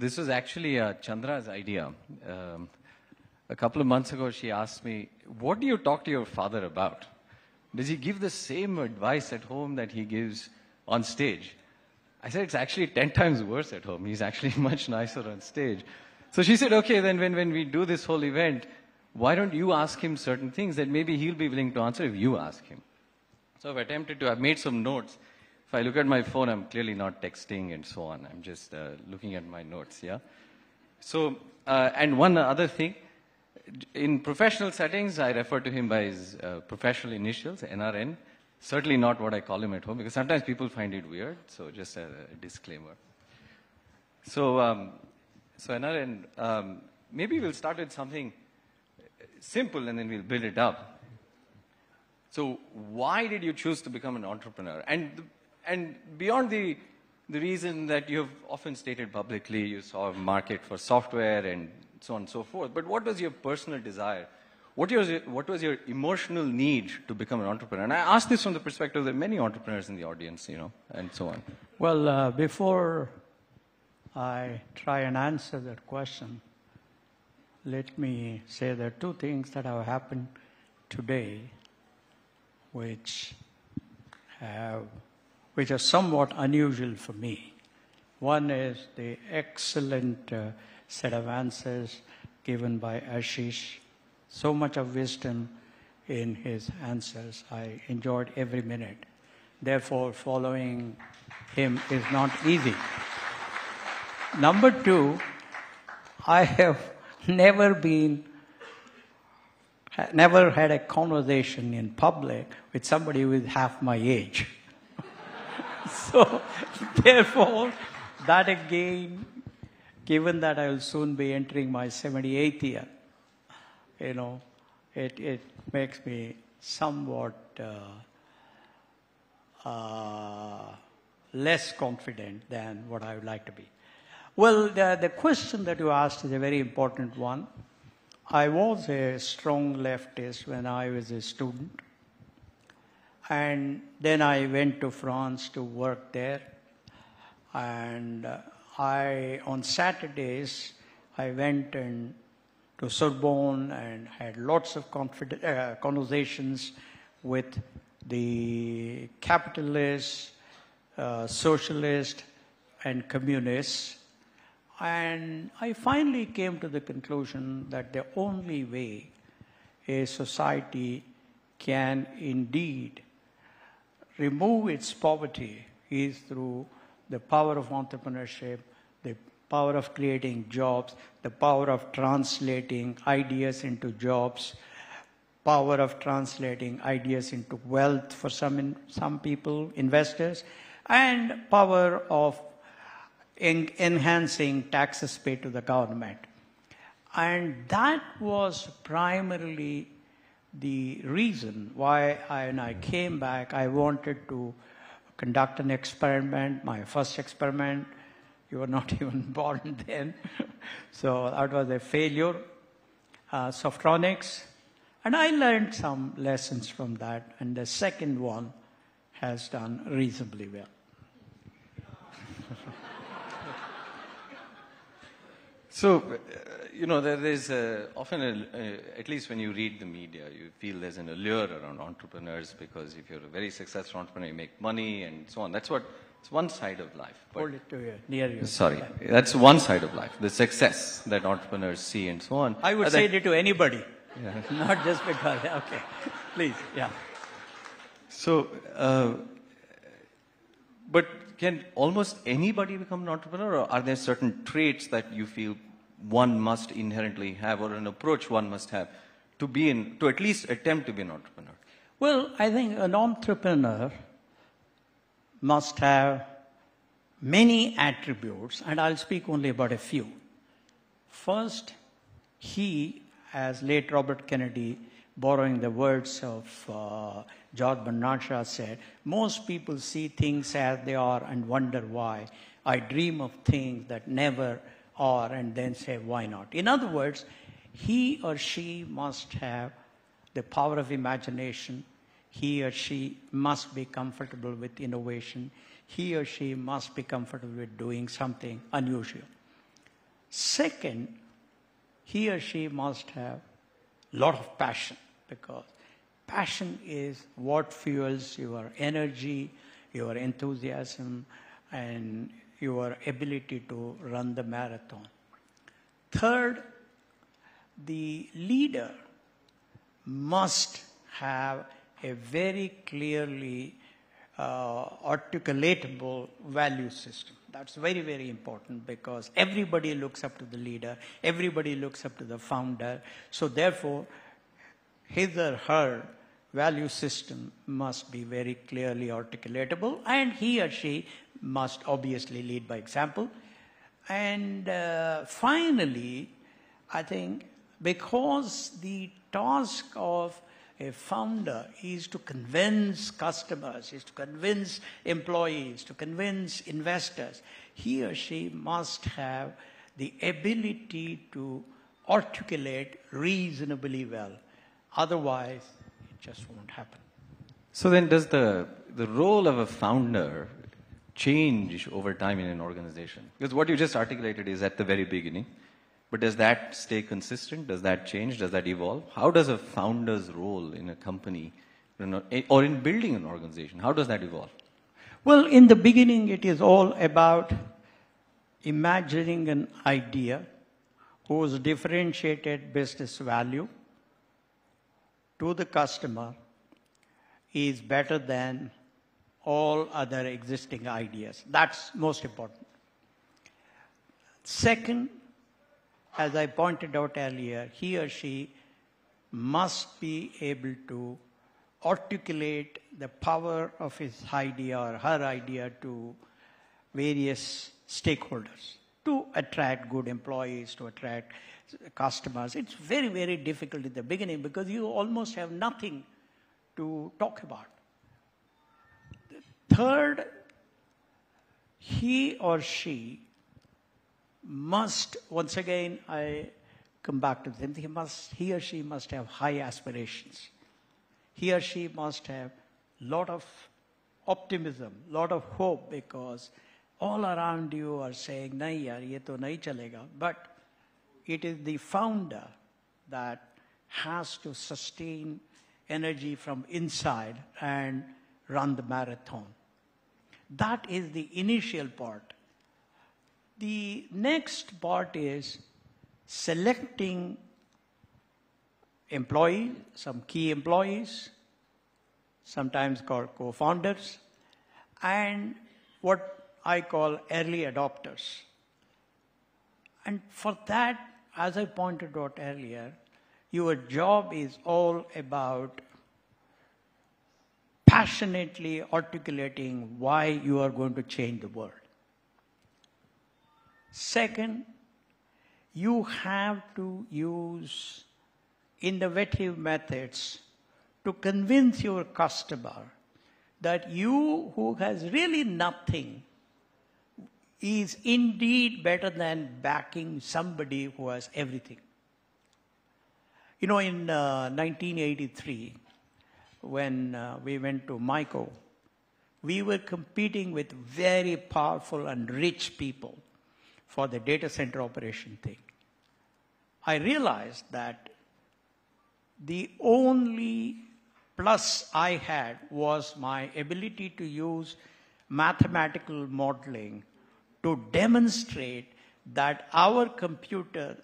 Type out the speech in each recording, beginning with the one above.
This was actually Chandra's idea. A couple of months ago, she asked me, what do you talk to your father about? Does he give the same advice at home that he gives on stage? I said, it's actually 10 times worse at home. He's actually much nicer on stage. So she said, okay, then when we do this whole event, why don't you ask him certain things that maybe he'll be willing to answer if you ask him? So I've made some notes. If I look at my phone, I'm clearly not texting and so on. I'm just looking at my notes, yeah? So, and one other thing, in professional settings, I refer to him by his professional initials, NRN. Certainly not what I call him at home, because sometimes people find it weird, so just a disclaimer. So, so NRN, maybe we'll start with something simple and then we'll build it up. So why did you choose to become an entrepreneur? And beyond the reason that you've often stated publicly, you saw a market for software and so on and so forth, but what was your personal desire? What was your emotional need to become an entrepreneur? And I ask this from the perspective that many entrepreneurs in the audience, you know, and so on. Well, before I try and answer that question, let me say there are two things that have happened today which are somewhat unusual for me. One is the excellent set of answers given by Ashish. So much of wisdom in his answers. I enjoyed every minute. Therefore, following him is not easy. Number two, I have never had a conversation in public with somebody who is half my age. So, therefore, that again, given that I will soon be entering my 78th year, you know, it makes me somewhat less confident than what I would like to be. Well, the question that you asked is a very important one. I was a strong leftist when I was a student. And then I went to France to work there. And on Saturdays, I went to Sorbonne and had lots of conversations with the capitalists, socialists, and communists. And I finally came to the conclusion that the only way a society can indeed remove its poverty is through the power of entrepreneurship, the power of creating jobs, the power of translating ideas into jobs, power of translating ideas into wealth for some people, investors, and power of enhancing taxes paid to the government. And that was primarily the reason why when I came back, I wanted to conduct an experiment, my first experiment. You were not even born then. So that was a failure, Softronics. And I learned some lessons from that. And the second one has done reasonably well. So, you know, there is often, at least when you read the media, you feel there's an allure around entrepreneurs because if you're a very successful entrepreneur, you make money and so on. It's one side of life. Hold it to you, near you. Sorry, that's one side of life, the success that entrepreneurs see and so on. I would say it to anybody, not just because, okay, please, yeah. So, but can almost anybody become an entrepreneur, or are there certain traits that you feel one must inherently have, or an approach one must have to at least attempt to be an entrepreneur? Well, I think an entrepreneur must have many attributes, and I'll speak only about a few. First, he, as late Robert Kennedy, borrowing the words of George Bernard Shaw said, most people see things as they are and wonder why. I dream of things that never are and then say, why not? In other words, he or she must have the power of imagination. He or she must be comfortable with innovation. He or she must be comfortable with doing something unusual. Second, he or she must have a lot of passion, because passion is what fuels your energy, your enthusiasm, and your ability to run the marathon. Third, the leader must have a very clearly articulatable value system. That's very, very important, because everybody looks up to the leader, everybody looks up to the founder. So therefore, his or her value system must be very clearly articulatable, and he or she must obviously lead by example. And finally, I think because the task of a founder is to convince customers, is to convince employees, to convince investors, he or she must have the ability to articulate reasonably well. Otherwise, it just won't happen. So then does the role of a founder change over time in an organization? Because what you just articulated is at the very beginning. But does that stay consistent? Does that change? Does that evolve? How does a founder's role in a company or in building an organization, how does that evolve? Well, in the beginning, it is all about imagining an idea whose differentiated business value to the customer is better than all other existing ideas. That's most important. Second, as I pointed out earlier, he or she must be able to articulate the power of his idea or her idea to various stakeholders to attract good employees, to attract customers. It's very, very difficult in the beginning because you almost have nothing to talk about. Third, he or she must, once again, I come back to them, he or she must have high aspirations. He or she must have a lot of optimism, a lot of hope, because all around you are saying, nahi yaar, ye to nahi chalega. But it is the founder that has to sustain energy from inside and run the marathon. That is the initial part. The next part is selecting employees, some key employees, sometimes called co-founders, and what I call early adopters. And for that, as I pointed out earlier, your job is all about passionately articulating why you are going to change the world. Second, you have to use innovative methods to convince your customer that you, who has really nothing, is indeed better than backing somebody who has everything. You know, in 1983, when we went to MICO, we were competing with very powerful and rich people for the data center operation thing. I realized that the only plus I had was my ability to use mathematical modeling to demonstrate that our computer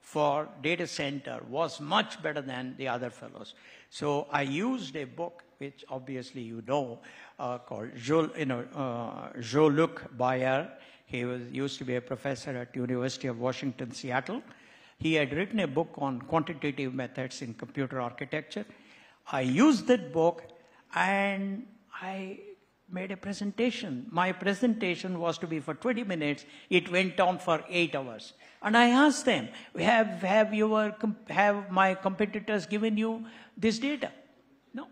for data center was much better than the other fellows. So I used a book, which obviously you know, called Jean-Luc Bayer. He used to be a professor at University of Washington, Seattle. He had written a book on quantitative methods in computer architecture. I used that book and I made a presentation. My presentation was to be for 20 minutes. It went on for 8 hours. And I asked them, have my competitors given you this data? No.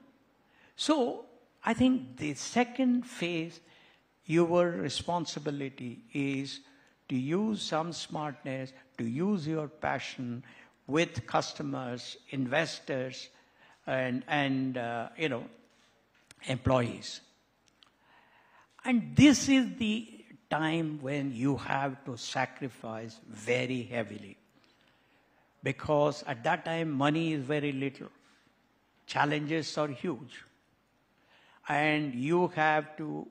So I think the second phase, your responsibility is to use some smartness, to use your passion with customers, investors, and employees. And this is the time when you have to sacrifice very heavily. Because at that time, money is very little. Challenges are huge. And you have to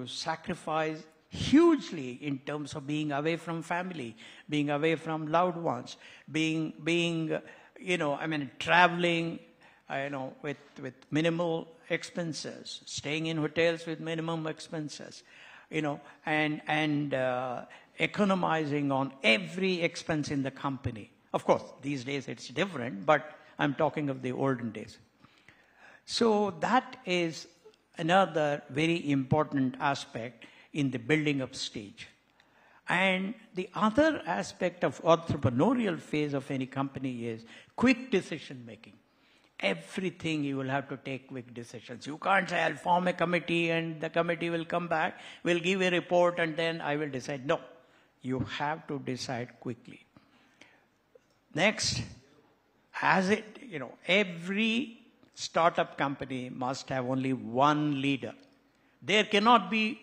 sacrifice hugely in terms of being away from family, being away from loved ones, traveling, with minimal expenses, staying in hotels with minimum expenses, and economizing on every expense in the company. Of course, these days it's different, but I'm talking of the olden days. So that is another very important aspect in the building up stage. And the other aspect of entrepreneurial phase of any company is quick decision making. Everything you will have to take quick decisions. You can't say, I'll form a committee and the committee will come back, will give a report and then I will decide. No, you have to decide quickly. Next, every startup company must have only one leader. There cannot be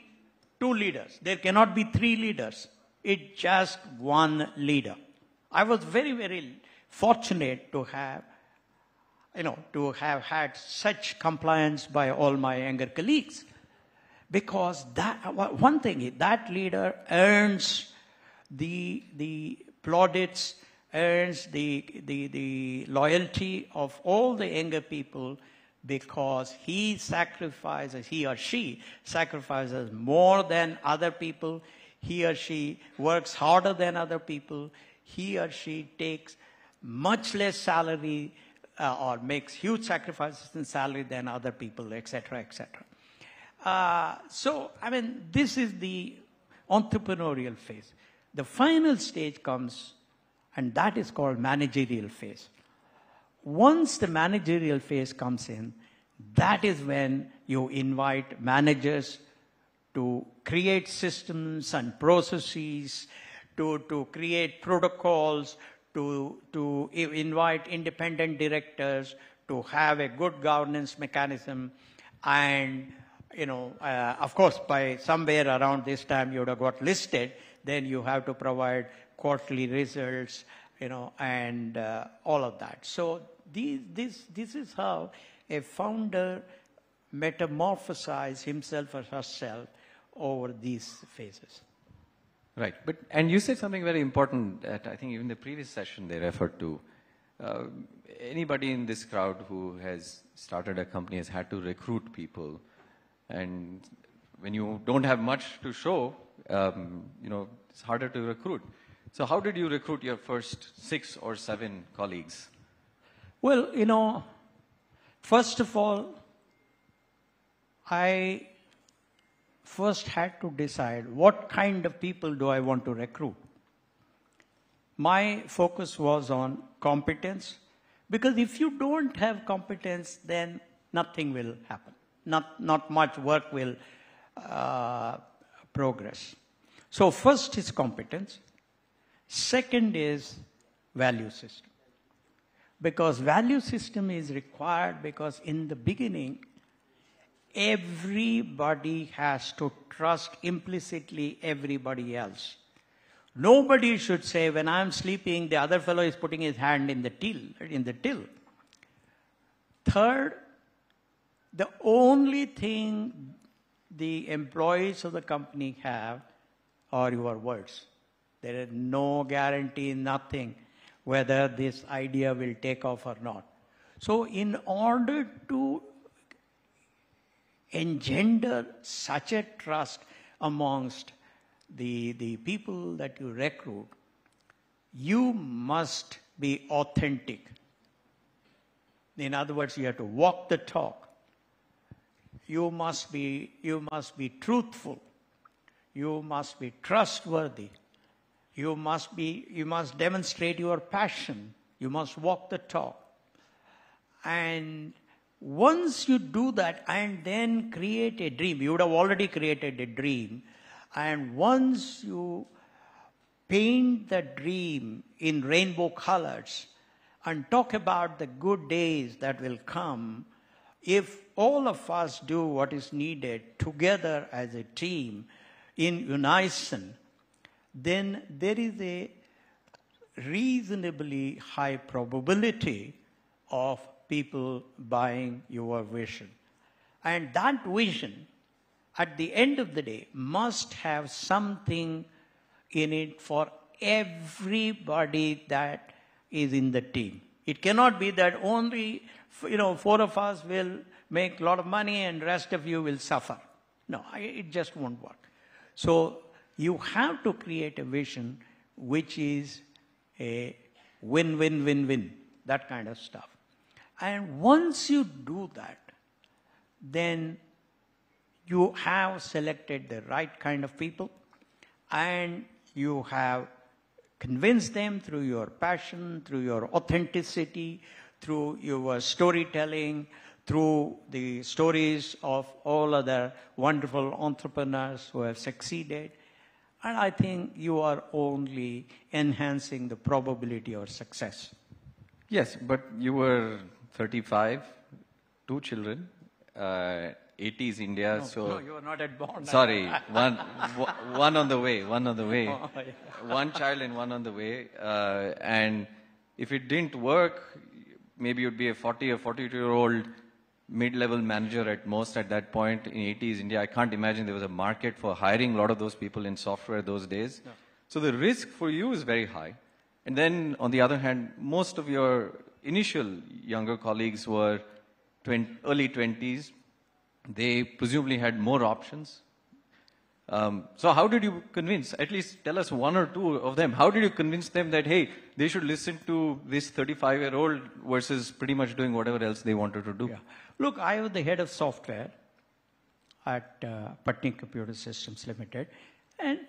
two leaders. There cannot be three leaders. It's just one leader. I was very, very fortunate to have had such compliance by all my younger colleagues. Because one thing is, that leader earns the plaudits, earns the loyalty of all the younger people, because he or she sacrifices more than other people. He or she works harder than other people. He or she takes much less salary or makes huge sacrifices in salary than other people, etc., etc. This is the entrepreneurial phase. The final stage comes, and that is called managerial phase. Once the managerial phase comes in, that is when you invite managers to create systems and processes, to create protocols, to invite independent directors, to have a good governance mechanism. And, of course, by somewhere around this time you would have got listed, then you have to provide quarterly results, and all of that. So this is how a founder metamorphosizes himself or herself over these phases. Right. And you said something very important that I think even the previous session they referred to. Anybody in this crowd who has started a company has had to recruit people. And when you don't have much to show, it's harder to recruit. So how did you recruit your first 6 or 7 colleagues? Well, first of all, I first had to decide what kind of people do I want to recruit. My focus was on competence, because if you don't have competence, then nothing will happen. Not much work will progress. So first is competence. Second is value system. Because value system is required because in the beginning, everybody has to trust implicitly everybody else. Nobody should say, when I'm sleeping, the other fellow is putting his hand in the till. Third, the only thing the employees of the company have are your words. There is no guarantee, nothing, whether this idea will take off or not. So in order to engender such a trust amongst the people that you recruit, you must be authentic. In other words, you have to walk the talk. You must be truthful. You must be trustworthy. You must demonstrate your passion. You must walk the talk. And once you do that and then create a dream, you would have already created a dream, and once you paint the dream in rainbow colors and talk about the good days that will come, if all of us do what is needed together as a team in unison, then there is a reasonably high probability of people buying your vision. And that vision, at the end of the day, must have something in it for everybody that is in the team. It cannot be that only, 4 of us will make a lot of money and rest of you will suffer. No, it just won't work. So you have to create a vision which is a win-win-win-win, that kind of stuff. And once you do that, then you have selected the right kind of people, and you have convinced them through your passion, through your authenticity, through your storytelling, through the stories of all other wonderful entrepreneurs who have succeeded. And I think you are only enhancing the probability of success. Yes, but you were 35, 2 children, 80s India, No, you were not at born. Sorry, one on the way, one on the way. Oh, yeah. One child and one on the way. And if it didn't work, maybe you'd be a 40 or 42-year-old mid-level manager at most at that point in 80s India. I can't imagine there was a market for hiring a lot of those people in software those days. No. So the risk for you is very high. And then on the other hand, most of your initial younger colleagues were early 20s. They presumably had more options. So how did you convince, at least tell us 1 or 2 of them, how did you convince them that, hey, they should listen to this 35-year-old versus pretty much doing whatever else they wanted to do? Yeah. Look, I was the head of software at Patni Computer Systems Limited, and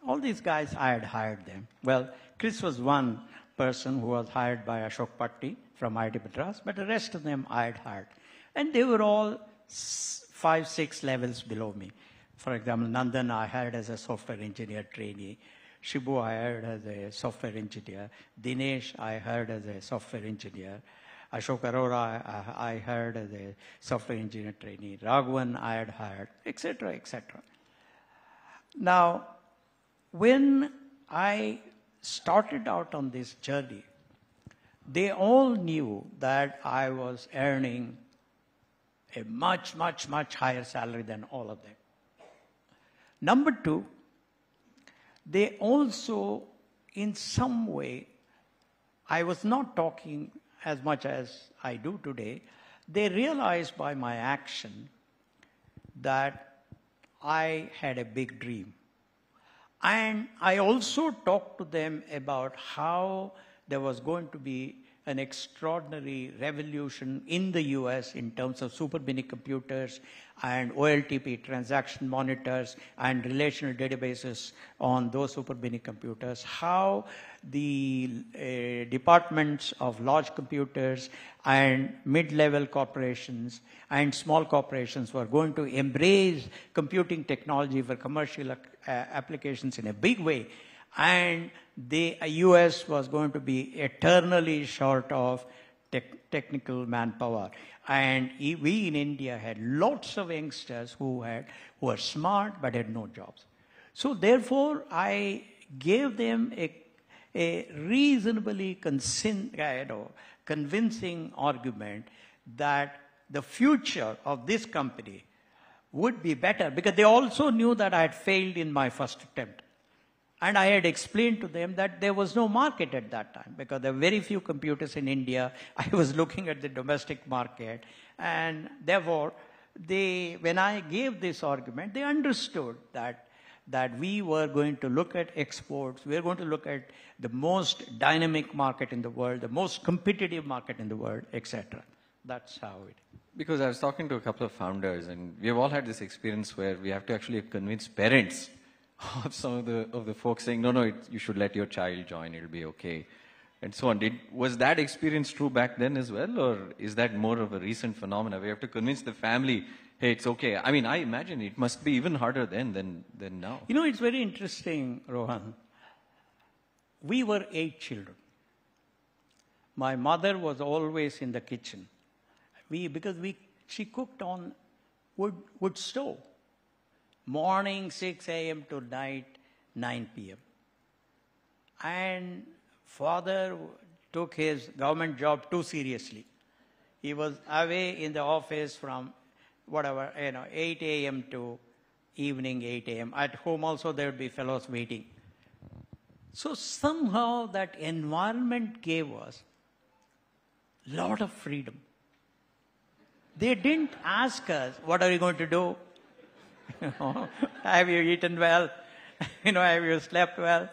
all these guys, I had hired them. Well, Chris was one person who was hired by Ashok Patni from IIT Madras, but the rest of them I had hired. And they were all 5, 6 levels below me. For example, Nandan I hired as a software engineer trainee. Shibu I hired as a software engineer. Dinesh I hired as a software engineer. Ashok Arora I hired as a software engineer trainee. Raghavan I had hired, etc., etc. Now, when I started out on this journey, they all knew that I was earning a much, much, much higher salary than all of them. Number 2, they also, in some way, I was not talking as much as I do today, they realized by my action that I had a big dream. And I also talked to them about how there was going to be an extraordinary revolution in the US in terms of super mini computers and OLTP transaction monitors and relational databases on those super mini computers, how the departments of large computers and mid-level corporations and small corporations were going to embrace computing technology for commercial applications in a big way. And the US was going to be eternally short of technical manpower. And we in India had lots of youngsters who were smart but had no jobs. So therefore, I gave them a reasonably convincing argument that the future of this company would be better, because they also knew that I had failed in my first attempt. And I had explained to them that there was no market at that time because there were very few computers in India. I was looking at the domestic market. And therefore, when I gave this argument, they understood that we were going to look at exports. We were going to look at the most dynamic market in the world, the most competitive market in the world, etc. That's how it. Because I was talking to a couple of founders, and we have all had this experience where we have to actually convince parents of some of the folks saying, no, you should let your child join, it'll be okay, and so on. Was that experience true back then as well, or is that more of a recent phenomenon? We have to convince the family, hey, it's okay. I mean, I imagine it must be even harder then than now. You know, it's very interesting, Rohan. We were 8 children. My mother was always in the kitchen. Because we She cooked on wood stove. Morning 6 a.m. to night 9 p.m. And father took his government job too seriously. He was away in the office from 8 a.m. to evening 8 a.m. At home also there would be fellows waiting. So somehow that environment gave us a lot of freedom. They didn't ask us, what are you going to do? Have you eaten well? Have you slept well?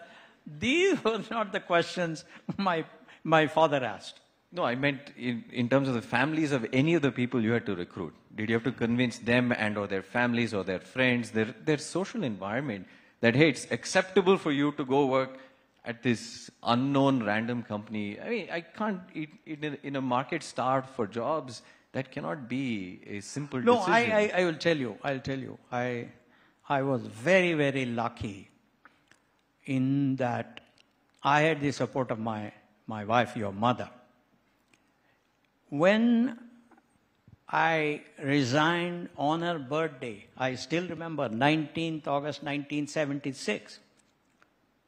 These were not the questions my father asked. No, I meant in terms of the families of any of the people you had to recruit. Did you have to convince them and or their families or their friends, their social environment, that, hey, it's acceptable for you to go work at this unknown random company? I mean, I can't, in a market start for jobs, that cannot be a simple decision. No, I will tell you. I'll tell you. I was very, very lucky in that I had the support of my wife, your mother. When I resigned on her birthday, I still remember 19th August 1976,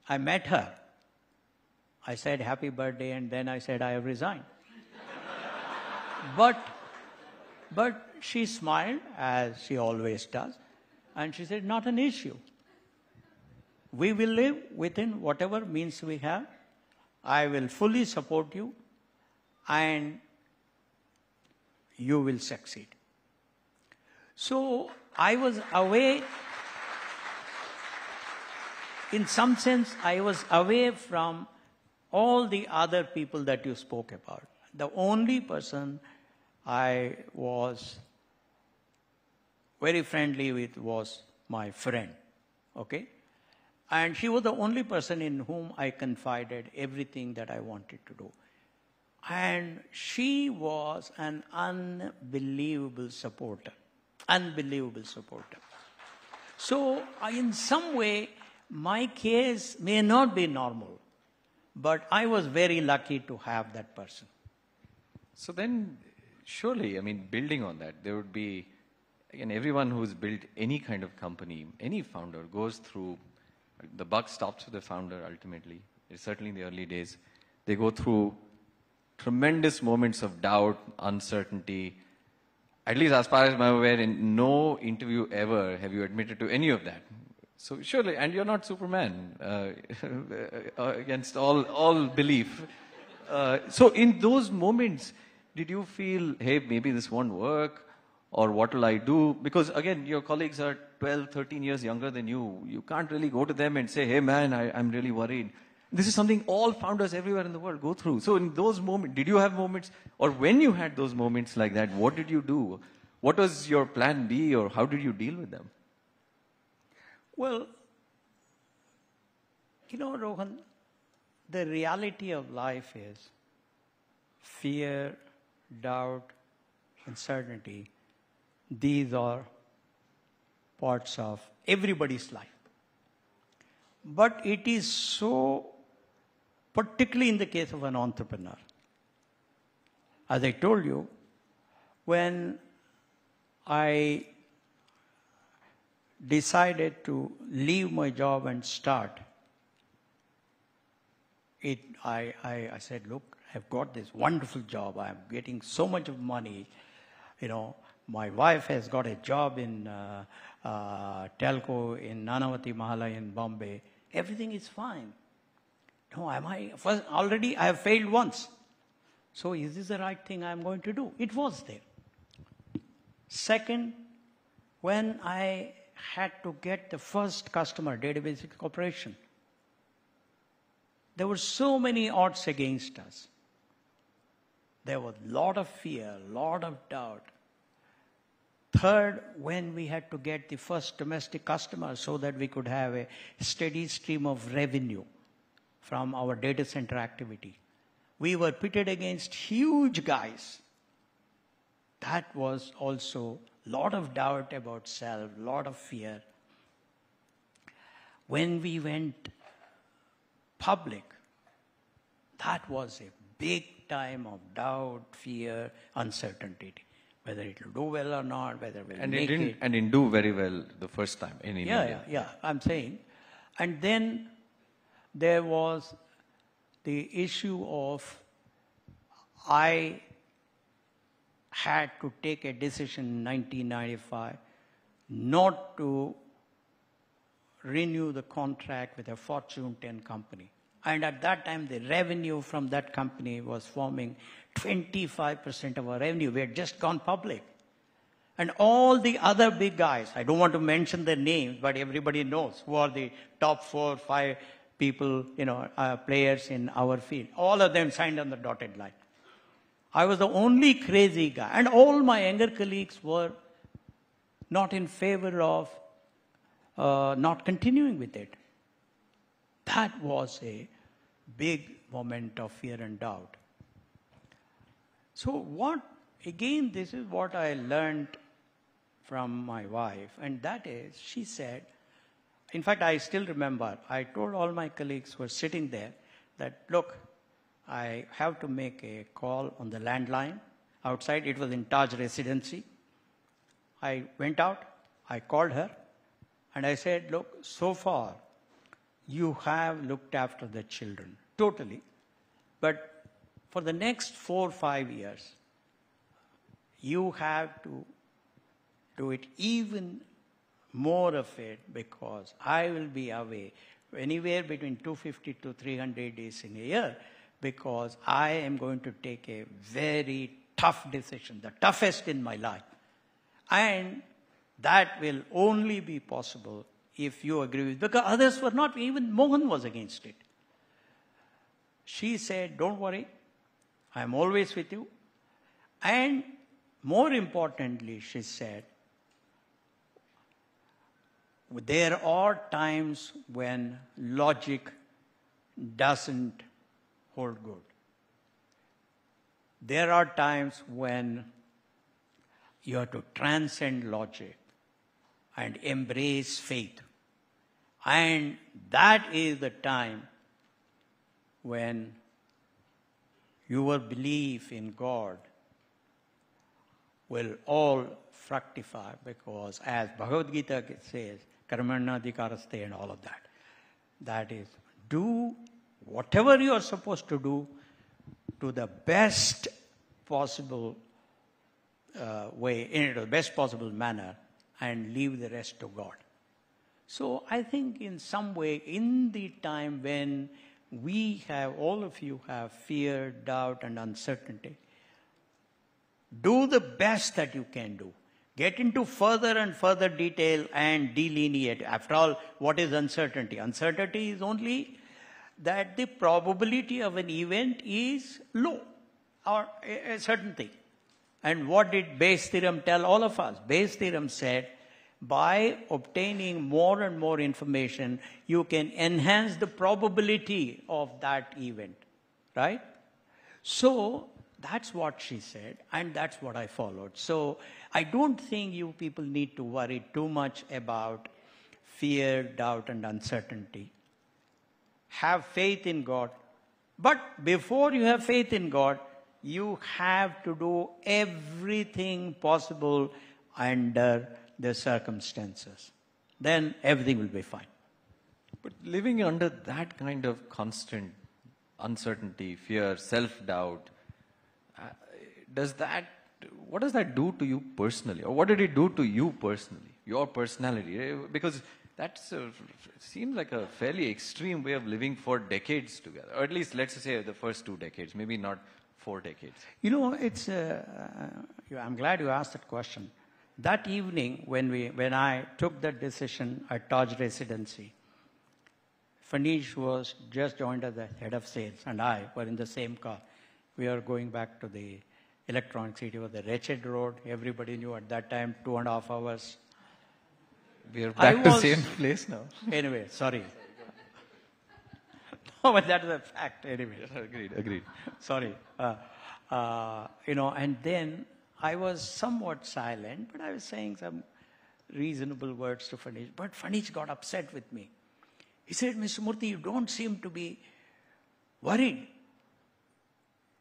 I met her. I said, happy birthday, and then I said, I have resigned. But she smiled, as she always does, and she said, not an issue. We will live within whatever means we have. I will fully support you, and you will succeed. So I was away, in some sense, I was away from all the other people that you spoke about. The only person I was very friendly with was my friend, okay? And she was the only person in whom I confided everything that I wanted to do. And she was an unbelievable supporter, unbelievable supporter. So in some way, my case may not be normal, but I was very lucky to have that person. So then, surely, I mean, building on that, there would be, again, everyone who's built any kind of company, any founder goes through, the buck stops with the founder ultimately. It's certainly in the early days. They go through tremendous moments of doubt, uncertainty. At least as far as I'm aware, in no interview ever have you admitted to any of that. So surely, and you're not Superman against all belief. So in those moments, did you feel, hey, maybe this won't work? Or what will I do? Because again, your colleagues are 12, 13 years younger than you. You can't really go to them and say, hey man, I'm really worried. This is something all founders everywhere in the world go through. So in those moments, did you have moments, or when you had those moments like that, what did you do? What was your plan B, or how did you deal with them? Well, Rohan, the reality of life is fear, doubt, uncertainty. These are parts of everybody's life. But it is so, particularly in the case of an entrepreneur. As I told you, when I decided to leave my job and start, I said, look, I've got this wonderful job. I'm getting so much of money. My wife has got a job in telco in Nanavati Mahala in Bombay. Everything is fine. No, already I have failed once. So is this the right thing I'm going to do? It was there. Second, when I had to get the first customer, Database Corporation, there were so many odds against us. There was a lot of fear, a lot of doubt. Third, when we had to get the first domestic customer so that we could have a steady stream of revenue from our data center activity, we were pitted against huge guys. That was also a lot of doubt about self, a lot of fear. When we went public, that was a big time of doubt, fear, uncertainty. whether it will do well or not, whether we'll And make it. it didn't do very well the first time in India. Yeah, I'm saying. And then there was the issue of I had to take a decision in 1995 not to renew the contract with a Fortune 10 company. And at that time, the revenue from that company was forming 25% of our revenue. We had just gone public. And all the other big guys, I don't want to mention their names, but everybody knows who are the top 4 or 5 people, players in our field. All of them signed on the dotted line. I was the only crazy guy. And all my younger colleagues were not in favor of not continuing with it. That was a big moment of fear and doubt. So again, this is what I learned from my wife, and that is, she said, in fact, I still remember, I told all my colleagues who were sitting there that, look, I have to make a call on the landline outside. It was in Taj Residency. I went out, I called her, and I said, look, so far, you have looked after the children, totally. But for the next 4 or 5 years, you have to do it even more of it, because I will be away anywhere between 250 to 300 days in a year, because I am going to take a very tough decision, the toughest in my life. And that will only be possible if you agree with it, because others were not, even Mohan was against it. She said, don't worry, I am always with you. And more importantly, she said, there are times when logic doesn't hold good. There are times when you have to transcend logic and embrace faith. And that is the time when your belief in God will all fructify, because as Bhagavad Gita says, karmanadhikaraste and all of that. That is, do whatever you are supposed to do to the best possible way, in the best possible manner, and leave the rest to God. So I think in some way, in the time when all of you have fear, doubt, and uncertainty, do the best that you can do. Get into further and further detail and delineate. After all, what is uncertainty? Uncertainty is only that the probability of an event is low, or a certain thing. And what did Bayes' theorem tell all of us? Bayes' theorem said, by obtaining more and more information, you can enhance the probability of that event, right? So that's what she said, and that's what I followed. So I don't think you people need to worry too much about fear, doubt, and uncertainty. Have faith in God. But before you have faith in God, you have to do everything possible under the circumstances. Then everything will be fine. But living under that kind of constant uncertainty, fear, self-doubt, what does that do to you personally? Or what did it do to you personally, your personality? Because that seems like a fairly extreme way of living for decades together. Or at least, let's say, the first 2 decades, maybe not 4 decades. I'm glad you asked that question. That evening, when I took that decision at Taj Residency, Fanish was just joined as the head of sales, and I were in the same car. We are going back to the Electronic City. It was the wretched road. Everybody knew at that time, 2.5 hours. We are back to the same place now. Anyway, sorry. No, but that is a fact anyway. Agreed. Sorry. And then I was somewhat silent, but I was saying some reasonable words to Fanish. But Fanish got upset with me. He said, Mr. Murthy, you don't seem to be worried.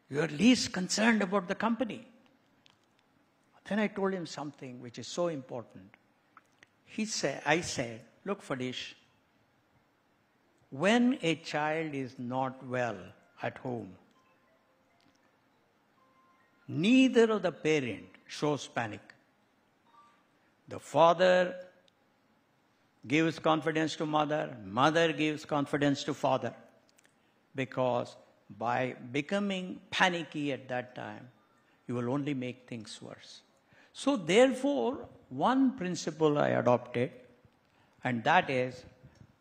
You are least concerned about the company. Then I told him something which is so important. I said, look, Fadish, when a child is not well at home, neither of the parent shows panic. The father gives confidence to mother, mother gives confidence to father. Because by becoming panicky at that time, you will only make things worse. So therefore, one principle I adopted, and that is,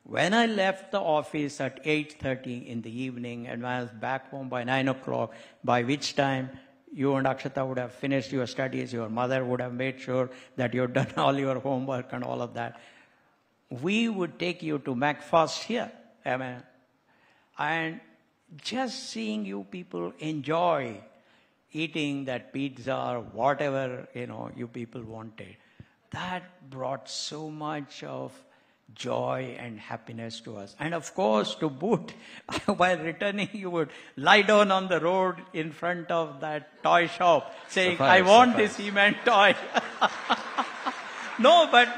when I left the office at 8:30 in the evening and when I was back home by 9 o'clock, by which time you and Akshata would have finished your studies, your mother would have made sure that you've done all your homework and all of that, we would take you to McFast here. And just seeing you people enjoy eating that pizza or whatever, you people wanted, that brought so much of joy and happiness to us. And of course, to boot, while returning, you would lie down on the road in front of that toy shop saying, I want this He-Man toy. No, but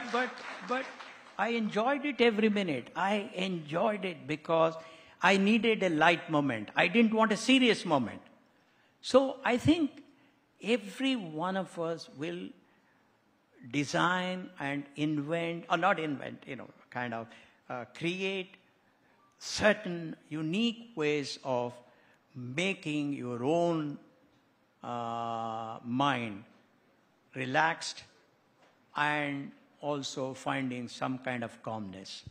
I enjoyed it every minute. I enjoyed it because I needed a light moment. I didn't want a serious moment. So I think every one of us will design and invent, or not invent, create certain unique ways of making your own mind relaxed and also finding some kind of calmness.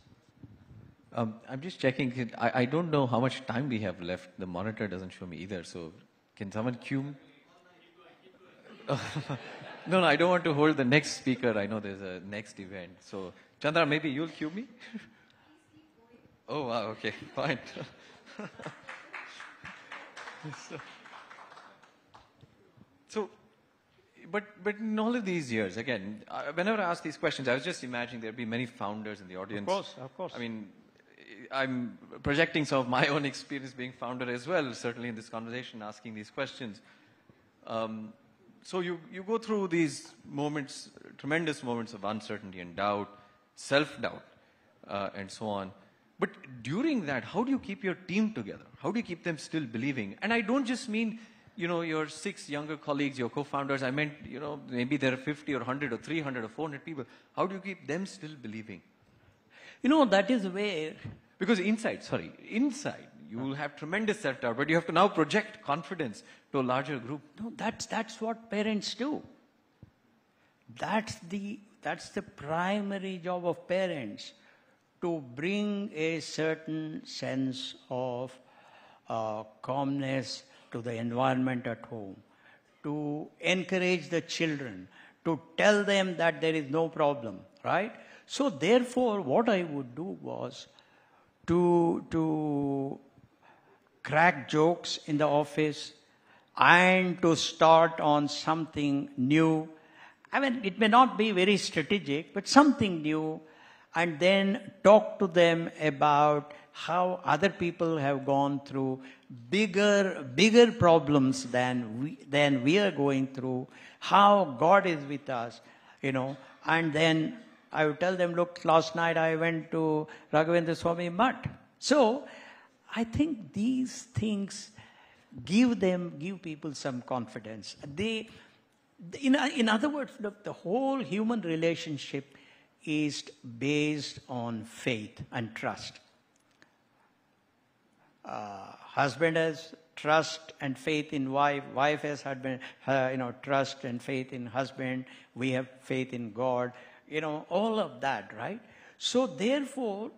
I'm just checking. I don't know how much time we have left. The monitor doesn't show me either. So can someone cue me? No, I don't want to hold the next speaker. I know there's a next event. So Chandra, maybe you'll cue me? Oh, wow. Okay, fine. But in all of these years, again, whenever I ask these questions, I was just imagining there'd be many founders in the audience. Of course. I mean, I'm projecting some of my own experience being founder as well, certainly in this conversation, asking these questions. So you go through these moments, tremendous moments of uncertainty and doubt, self-doubt, and so on. But during that, how do you keep your team together? How do you keep them still believing? And I don't just mean, your 6 younger colleagues, your co-founders. I meant, maybe there are 50 or 100 or 300 or 400 people. How do you keep them still believing? That is where... Because inside, you will have tremendous self-doubt, but you have to now project confidence to a larger group. No, that's what parents do. That's the primary job of parents, to bring a certain sense of calmness to the environment at home, to encourage the children, to tell them that there is no problem, right? So therefore, what I would do was to crack jokes in the office and to start on something new. I mean, it may not be very strategic, but something new, and then talk to them about how other people have gone through bigger problems than we are going through, how God is with us, and then I would tell them, look, last night I went to Raghavendra Swami Mutt. So I think these things give people some confidence. In other words, look, the whole human relationship is based on faith and trust. Husband has trust and faith in wife. Wife has trust and faith in husband. We have faith in God. All of that, right? So therefore,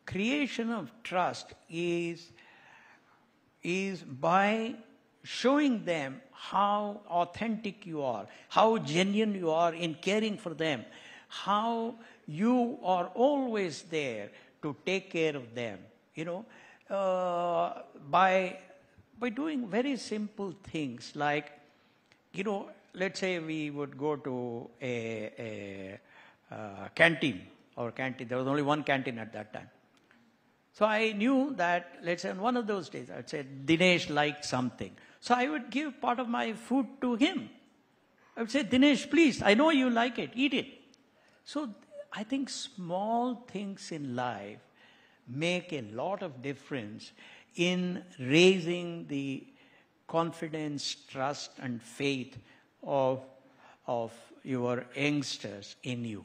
creation of trust is by showing them how authentic you are, how genuine you are in caring for them, how you are always there to take care of them, by doing very simple things like, let's say we would go to a canteen. There was only one canteen at that time. So I knew that, let's say on one of those days, I'd say Dinesh liked something. So I would give part of my food to him. I would say, Dinesh, please, I know you like it, eat it. So I think small things in life make a lot of difference in raising the confidence, trust, and faith of your youngsters in you.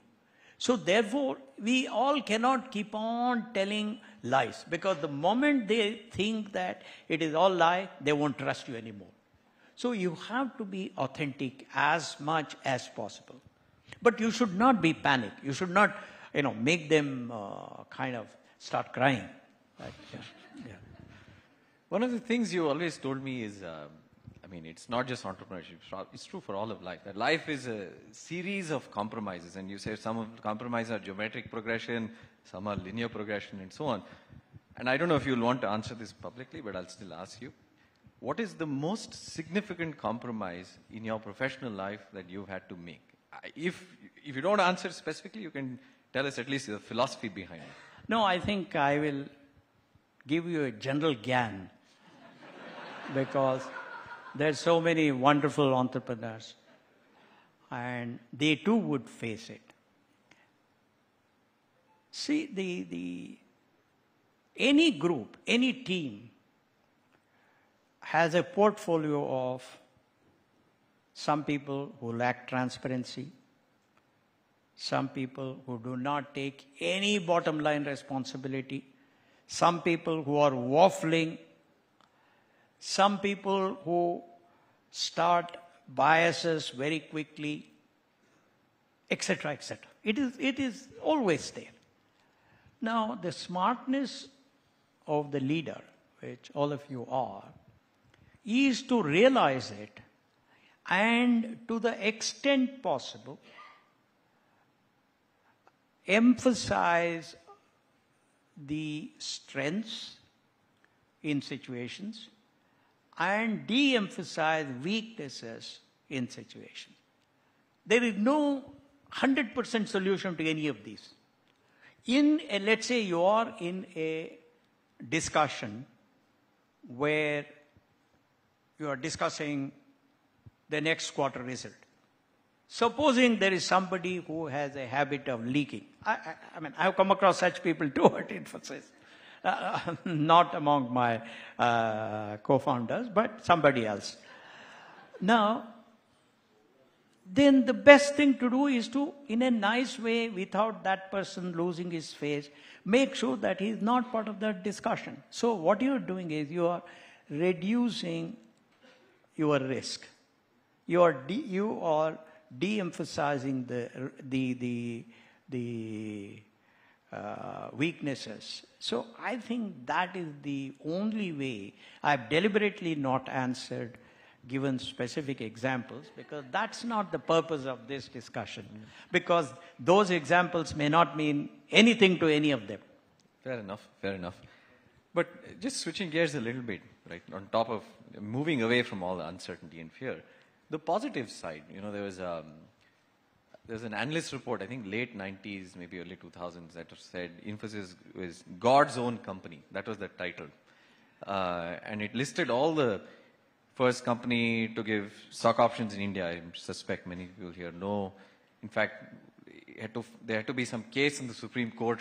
So therefore, we all cannot keep on telling lies, because the moment they think that it is all lie, they won't trust you anymore. So you have to be authentic as much as possible. But you should not be panic. You should not, make them kind of start crying. Right? Yeah. One of the things you always told me is, it's not just entrepreneurship. It's true for all of life. That life is a series of compromises. And you say some of the compromises are geometric progression, some are linear progression, and so on. And I don't know if you'll want to answer this publicly, but I'll still ask you. What is the most significant compromise in your professional life that you've had to make? If you don't answer specifically, you can tell us at least the philosophy behind it. No, I think I will give you a general gyan, because there's so many wonderful entrepreneurs, and they too would face it. See, any group, any team has a portfolio of some people who lack transparency, some people who do not take any bottom line responsibility, some people who are waffling, some people who start biases very quickly, etc., etc. It is always there. Now, the smartness of the leader, which all of you are, is to realize it, and to the extent possible, emphasize the strengths in situations and de-emphasize weaknesses in situations. There is no 100% solution to any of these. Let's say you are in a discussion where you are discussing the next quarter result. Supposing there is somebody who has a habit of leaking. I've come across such people too at Infosys. Not among my co-founders, but somebody else. Now, then the best thing to do is to, in a nice way, without that person losing his face, make sure that he is not part of that discussion. So what you are doing is you are reducing your risk. You are de-emphasizing the weaknesses. So I think that is the only way. I've deliberately not answered, given specific examples, because that's not the purpose of this discussion. Because those examples may not mean anything to any of them. Fair enough. But just switching gears a little bit, right, on top of moving away from all the uncertainty and fear, the positive side, there's an analyst report, I think late 90s, maybe early 2000s, that said Infosys was God's own company. That was the title. And it listed all the first company to give stock options in India. I suspect many people here know. In fact, there had to be some case in the Supreme Court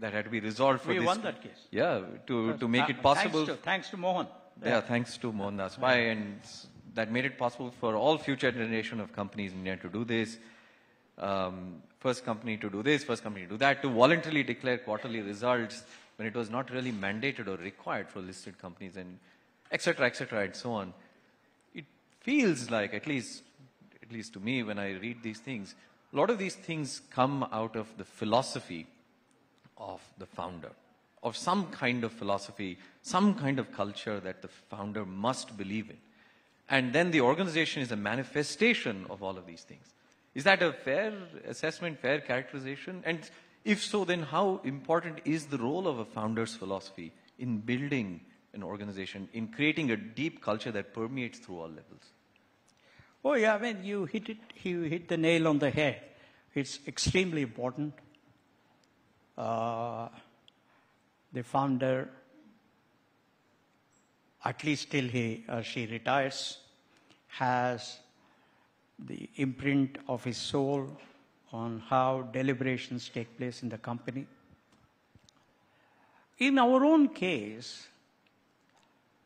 that had to be resolved for this. We won that case. Yeah, to make it possible. Thanks to Mohan. Yeah, thanks to Mohan Das Pai, and that made it possible for all future generation of companies in India to do this. First company to do this, first company to do that, to voluntarily declare quarterly results when it was not really mandated or required for listed companies, and et cetera, and so on. It feels like, at least to me when I read these things, a lot of these things come out of the philosophy of the founder, of some kind of philosophy, some kind of culture that the founder must believe in. And then the organization is a manifestation of all of these things. Is that a fair assessment, fair characterization? And if so, then how important is the role of a founder's philosophy in building an organization, in creating a deep culture that permeates through all levels? Oh yeah, you hit the nail on the head. It's extremely important. The founder, at least till he or she retires, has the imprint of his soul on how deliberations take place in the company. In our own case,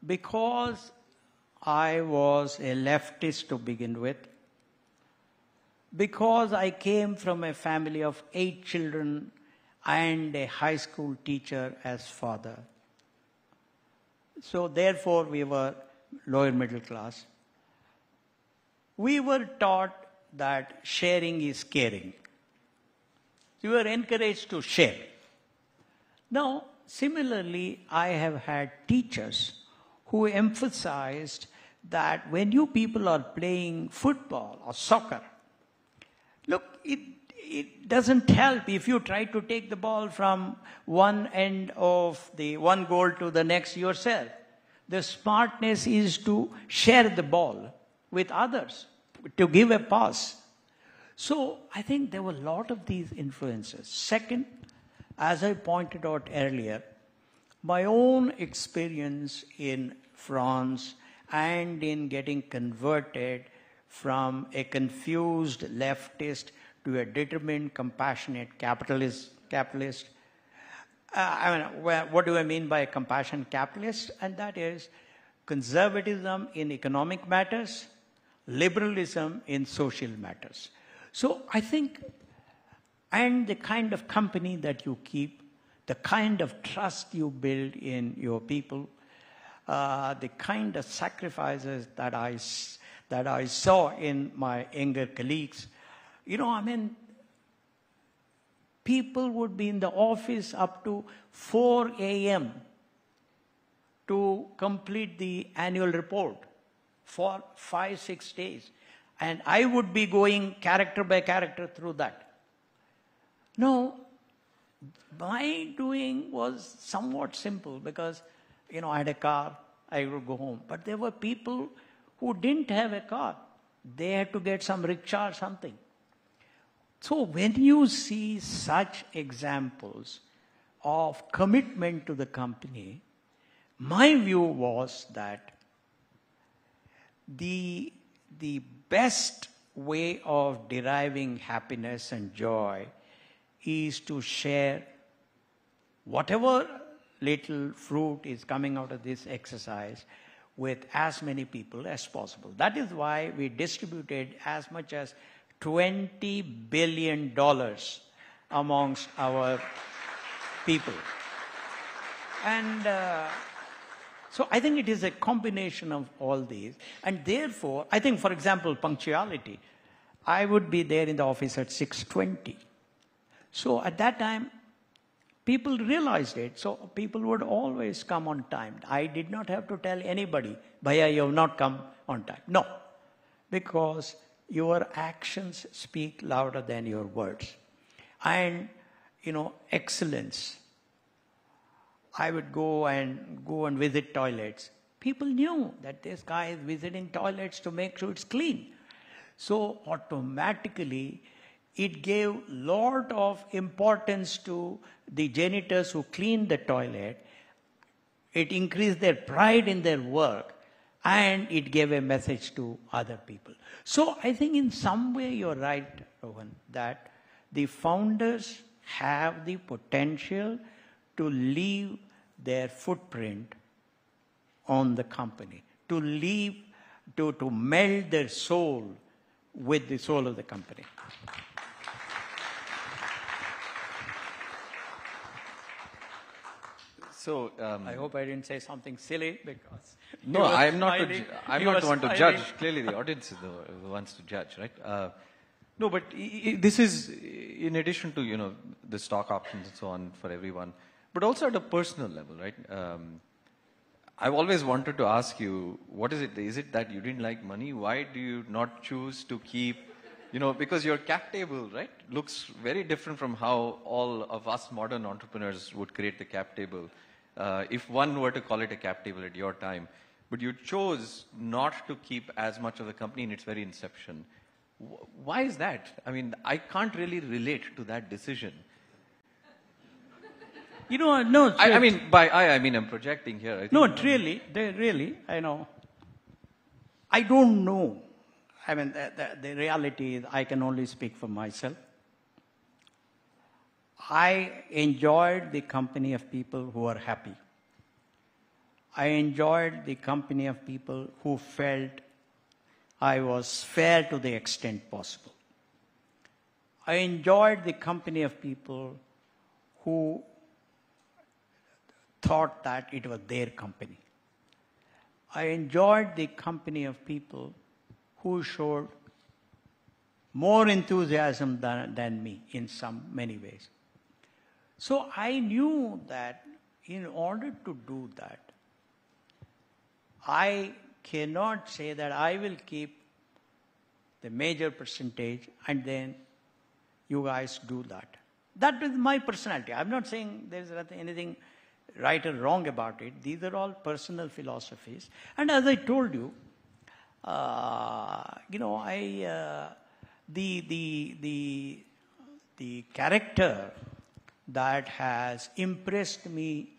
because I was a leftist to begin with, because I came from a family of 8 children and a high school teacher as father, so therefore we were lower middle class, we were taught that sharing is caring. We were encouraged to share. Now, similarly, I have had teachers who emphasized that when you people are playing football or soccer, look, it doesn't help if you try to take the ball from one end of the one goal to the next yourself. The smartness is to share the ball with others, to give a pass. So I think there were a lot of these influences. Second, as I pointed out earlier, my own experience in France and in getting converted from a confused leftist to a determined, compassionate capitalist. What do I mean by a compassionate capitalist? And that is conservatism in economic matters, liberalism in social matters. So I think, and the kind of company that you keep, the kind of trust you build in your people, the kind of sacrifices that I saw in my younger colleagues. People would be in the office up to 4 a.m. to complete the annual report for 5-6 days. And I would be going character by character through that. No, my doing was somewhat simple because, I had a car, I would go home. But there were people who didn't have a car. They had to get some rickshaw or something. So when you see such examples of commitment to the company, my view was that the best way of deriving happiness and joy is to share whatever little fruit is coming out of this exercise with as many people as possible. That is why we distributed as much as $20 billion amongst our people. And so I think it is a combination of all these. And therefore, I think, for example, punctuality. I would be there in the office at 6:20. So at that time, people realized it. So people would always come on time. I did not have to tell anybody, Bhaiya, you have not come on time. No, because your actions speak louder than your words. And, excellence. I would go and visit toilets. People knew that this guy is visiting toilets to make sure it's clean. So automatically, it gave lot of importance to the janitors who cleaned the toilet. It increased their pride in their work. And it gave a message to other people. So I think in some way you're right, Rohan, that the founders have the potential to leave their footprint on the company, to meld their soul with the soul of the company. So I hope I didn't say something silly because no, I'm not the one to judge. Clearly, the audience is the ones to judge, right? No, but this is in addition to the stock options and so on for everyone, but also at a personal level, right? I've always wanted to ask you, what is it? Is it that you didn't like money? Why do you not choose to keep? Because your cap table, right, looks very different from how all of us modern entrepreneurs would create the cap table. If one were to call it a cap table at your time, but you chose not to keep as much of the company in its very inception. Why is that? I mean, I can't really relate to that decision. No. I mean, I'm projecting here. No, really, I know. I don't know. I mean, the reality is I can only speak for myself. I enjoyed the company of people who are happy. I enjoyed the company of people who felt I was fair to the extent possible. I enjoyed the company of people who thought that it was their company. I enjoyed the company of people who showed more enthusiasm than me in many ways. So I knew that in order to do that, I cannot say that I will keep the major percentage and then you guys do that. That is my personality. I'm not saying there's anything right or wrong about it. These are all personal philosophies. And as I told you, the character that has impressed me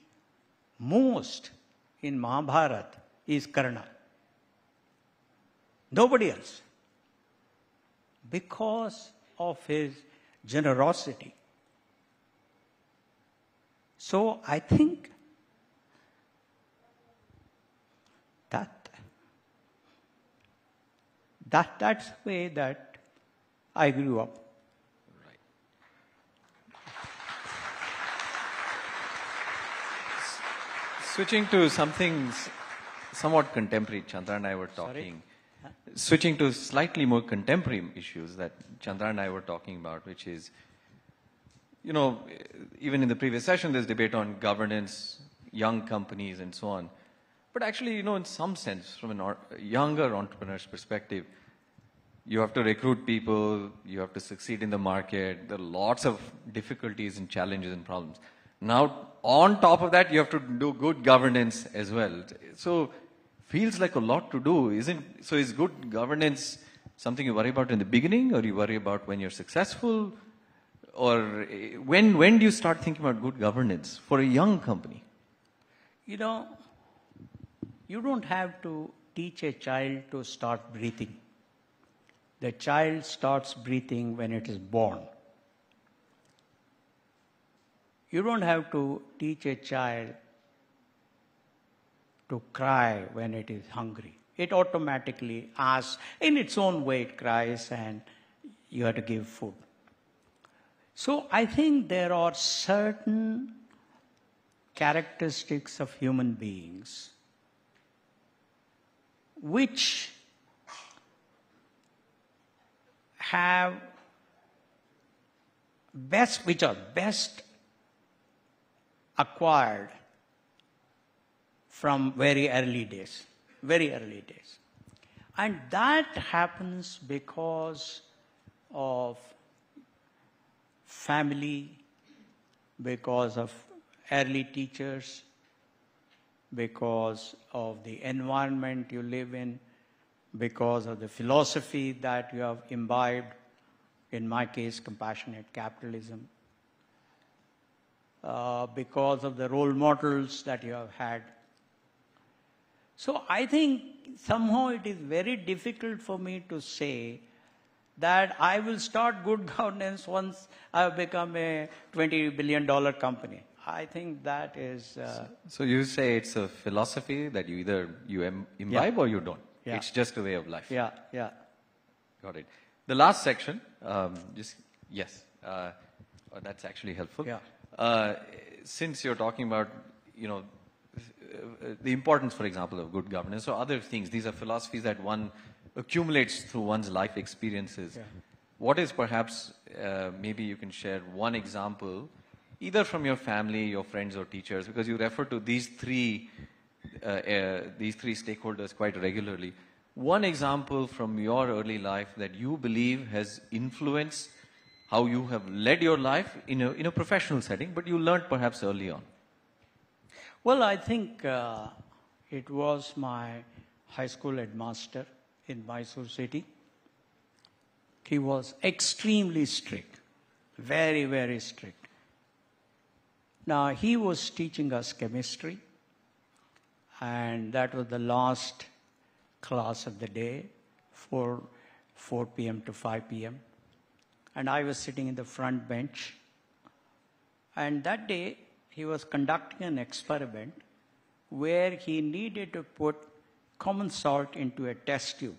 most in Mahabharata is Karna. Nobody else. Because of his generosity. So I think that's the way that I grew up. Right. Switching to something somewhat contemporary, Chandra and I were talking. Switching to slightly more contemporary issues that Chandra and I were talking about, which is, even in the previous session, there's debate on governance, young companies, and so on. But actually, in some sense, from a younger entrepreneur's perspective, you have to recruit people, you have to succeed in the market, there are lots of difficulties and challenges and problems. Now, on top of that, you have to do good governance as well. So, feels like a lot to do, so is good governance something you worry about in the beginning, or you worry about when you're successful? Or when do you start thinking about good governance for a young company? You don't have to teach a child to start breathing. The child starts breathing when it is born. You don't have to teach a child to cry when it is hungry. It automatically asks, in its own way it cries, and you have to give food. So I think there are certain characteristics of human beings which are best acquired from very early days. And that happens because of family, because of early teachers, because of the environment you live in, because of the philosophy that you have imbibed, in my case, compassionate capitalism, because of the role models that you have had. So I think somehow it is very difficult for me to say that I will start good governance once I have become a $20 billion company. I think that is... So you say it's a philosophy that you either imbibe or you don't. Yeah. It's just a way of life. Yeah. Got it. The last section, yes, that's actually helpful. Yeah. Since you're talking about, the importance, for example, of good governance or other things, these are philosophies that one accumulates through one's life experiences. Yeah. What is perhaps, maybe you can share one example, either from your family, your friends or teachers, because you refer to these three stakeholders quite regularly. One example from your early life that you believe has influenced how you have led your life in a professional setting, but you learned perhaps early on. Well, I think it was my high school headmaster in Mysore city. He was extremely strict, very, very strict. Now, he was teaching us chemistry, and that was the last class of the day. For 4 p.m. to 5 p.m. And I was sitting in the front bench. And that day, he was conducting an experiment where he needed to put common salt into a test tube.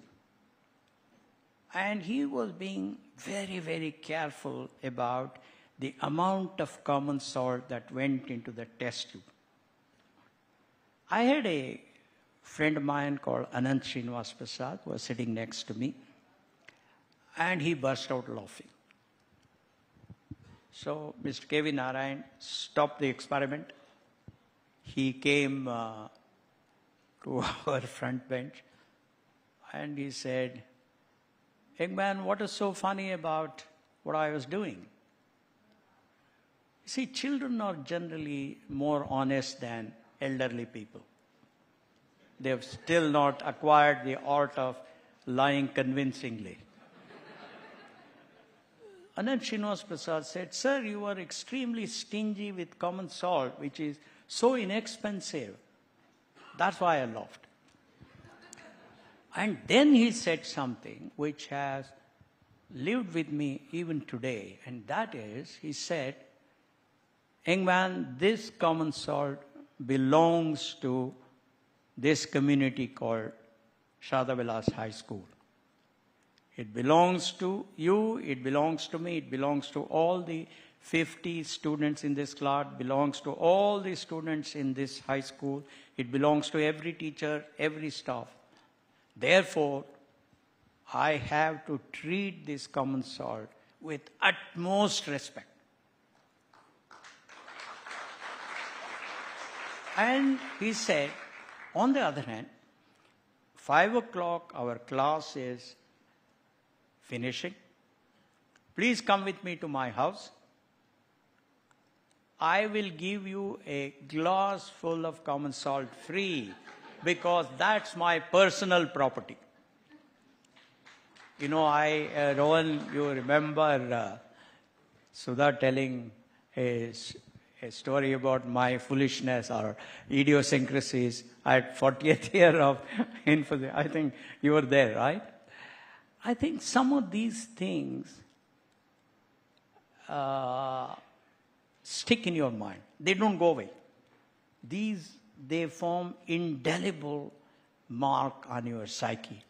And he was being very, very careful about the amount of common salt that went into the test tube. I had a friend of mine called Anant Srinivas Prasad who was sitting next to me, and he burst out laughing. So Mr. K.V. Narayan stopped the experiment. He came to our front bench and he said, "Young man, what is so funny about what I was doing?" You see, children are generally more honest than elderly people. They have still not acquired the art of lying convincingly. Anant Srinivas Prasad said, "Sir, you are extremely stingy with common salt, which is so inexpensive." That's why I laughed. And then he said something which has lived with me even today, and that is, he said, "Young man, this common salt belongs to this community called Shadavilas High School. It belongs to you, it belongs to me, it belongs to all the 50 students in this class, belongs to all the students in this high school, it belongs to every teacher, every staff. Therefore, I have to treat this common salt with utmost respect." And he said, on the other hand, 5 o'clock our class is finishing. Please come with me to my house. I will give you a glass full of common salt free because that's my personal property. You know, Rohan, you remember Sudha telling a story about my foolishness or idiosyncrasies at 40th year of Infosys. I think you were there, right? I think some of these things stick in your mind. They don't go away. They form indelible mark on your psyche.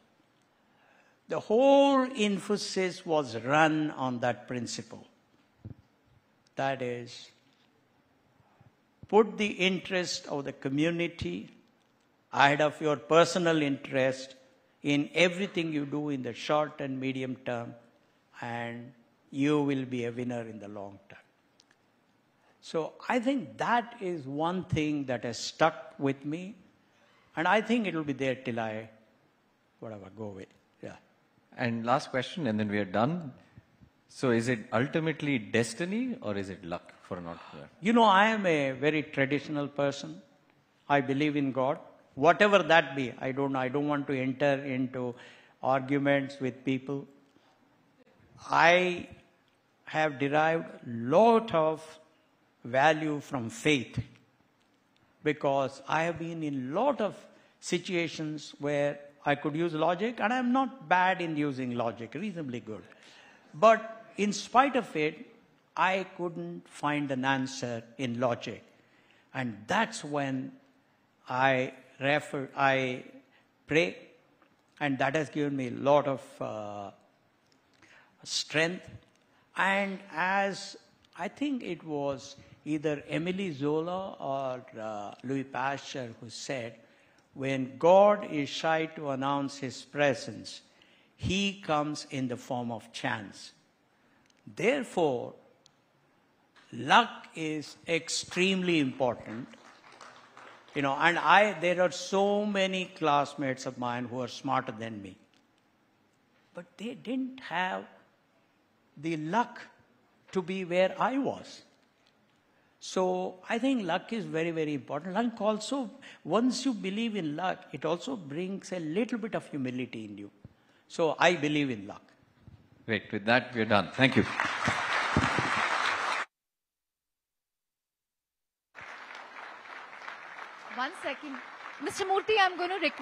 The whole Infosys was run on that principle. That is, put the interest of the community ahead of your personal interest in everything you do in the short and medium term, and you will be a winner in the long term. So I think that is one thing that has stuck with me, and I think it will be there till I, go with. Yeah. And last question, and then we are done. So is it ultimately destiny or is it luck for an entrepreneur? You know, I am a very traditional person. I believe in God. Whatever that be, I don't want to enter into arguments with people. I have derived a lot of value from faith because I have been in a lot of situations where I could use logic, and I'm not bad in using logic, reasonably good. But in spite of it, I couldn't find an answer in logic. And that's when I pray, and that has given me a lot of strength. And as I think it was either Emily Zola or Louis Pasteur who said, when God is shy to announce his presence, he comes in the form of chance. Therefore, luck is extremely important. You know, and there are so many classmates of mine who are smarter than me. But they didn't have the luck to be where I was. So I think luck is very, very important. Luck also, once you believe in luck, it also brings a little bit of humility in you. So I believe in luck. Great. With that, we're done. Thank you. One second. Mr. Murthy, I'm going to request